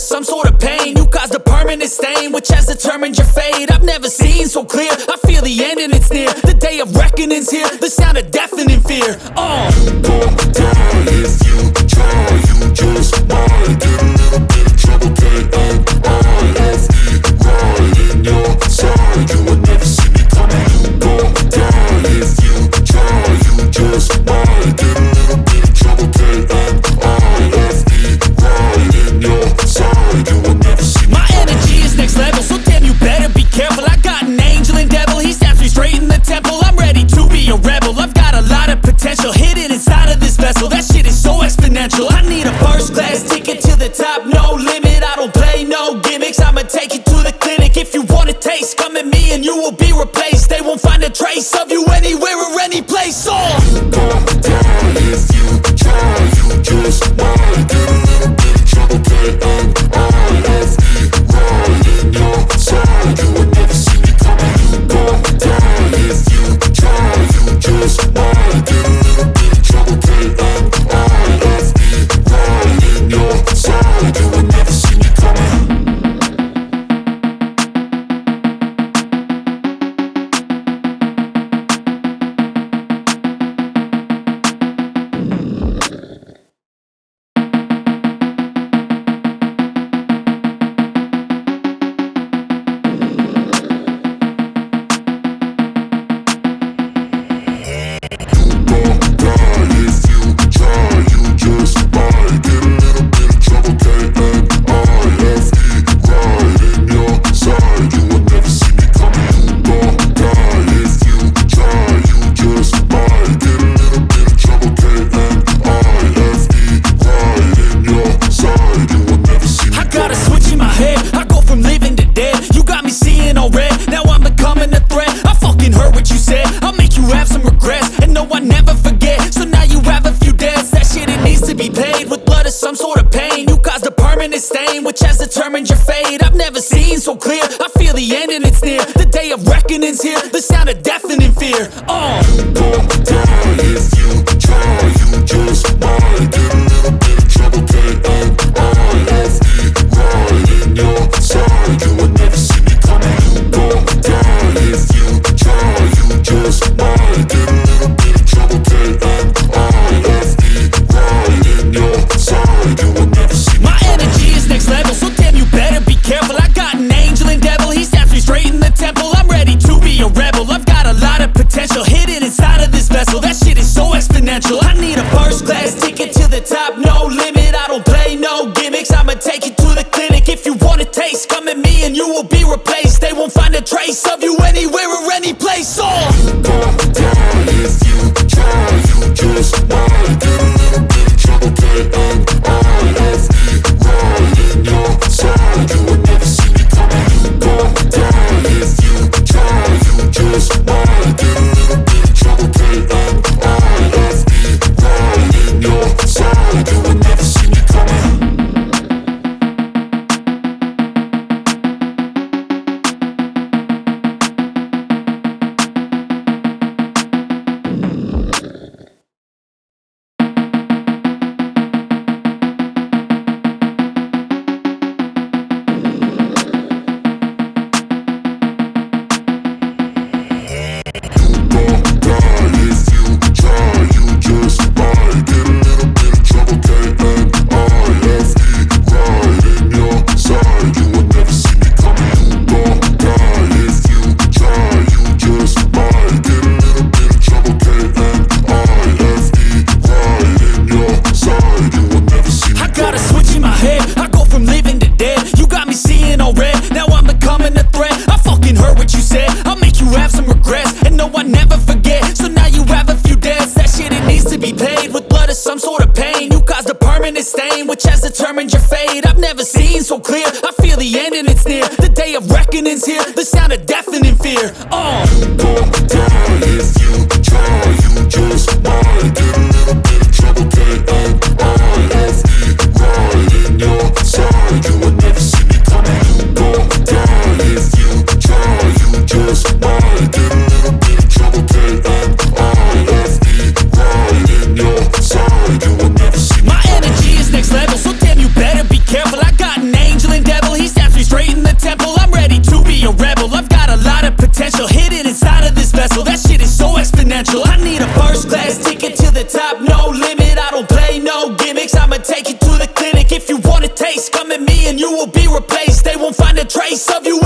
some sort of pain. You caused a permanent stain, which has determined your fate. I've never seen so clear, I feel the end and it's near. The day of reckoning's here, the sound of deafening fear. You gon' die if you try, you just might get a little bit of trouble, K-N-I-F-E, right in your side. You will never see me coming. You gon' die if you try, you just might get a little bit of trouble, K-N-I-F-E, right in your side. You will never see me. My energy is next level, so damn you better be careful. I got an angel and devil, he snaps me straight in the temple. I'm ready to be a rebel, I've got a lot of potential hidden inside of this vessel. That shit is so exponential. I need a first class ticket to the top, no limit. I don't play no gimmicks, I'ma take you to the clinic. If you want a taste, come at me and you will be replaced. They won't find a trace of you anywhere or any place. You gon' die if you try, you just might get a little bit of trouble, K-N-I-F-E, right in your side. You will never see me coming. You gon' die if you try, you just might get a little bit of trouble, K-N-I-F-E, right in your side. You will never see me coming. Stain, which has determined your fate. I've never seen so clear, I feel the end and it's near. The day of reckoning's here, the sound of deafening fear. You gon' die if you try, you just might get a little bit of trouble, K-N-I-F-E, right in your side. You will never see me coming. You gon' die if you try, you just might get a little bit of trouble, K-N-I-F-E, right in your side. You will never see me. My energy is next level, so damn you better be careful. I got an angel and devil, he snaps me straight in the temple. I'm ready to be a rebel, I've got a lot of potential hidden inside of this vessel. That shit is so exponential. I need a first class ticket to the top, no limit. I don't play no gimmicks, I'ma take you to the clinic. If you want a taste, come at me and you will be replaced. They won't find a trace of you anywhere or any place. You gon' die if you try, you just might get a little bit of trouble, K-N-I-F-E, right in your side. You will never see me coming. You gon' die if you try, you just might get a little bit of trouble, K-N-I-F-E, right in your side. You will never see me coming. Some sort of pain, you caused a permanent stain, which has determined your fate. I've never seen so clear, I feel the end and it's near. The day of reckoning's here, the sound of deafening fear. You gon' die if you try, you just might get a little bit of trouble, K-N-I-F-E, right in your side. You will never see me coming. You gon' die if you try, you just might get a little bit of trouble, K-N-I-F-E, right in your side. You will never see me. My energy is next level, so damn you better be careful. I got an angel you will be replaced. They won't find a trace of you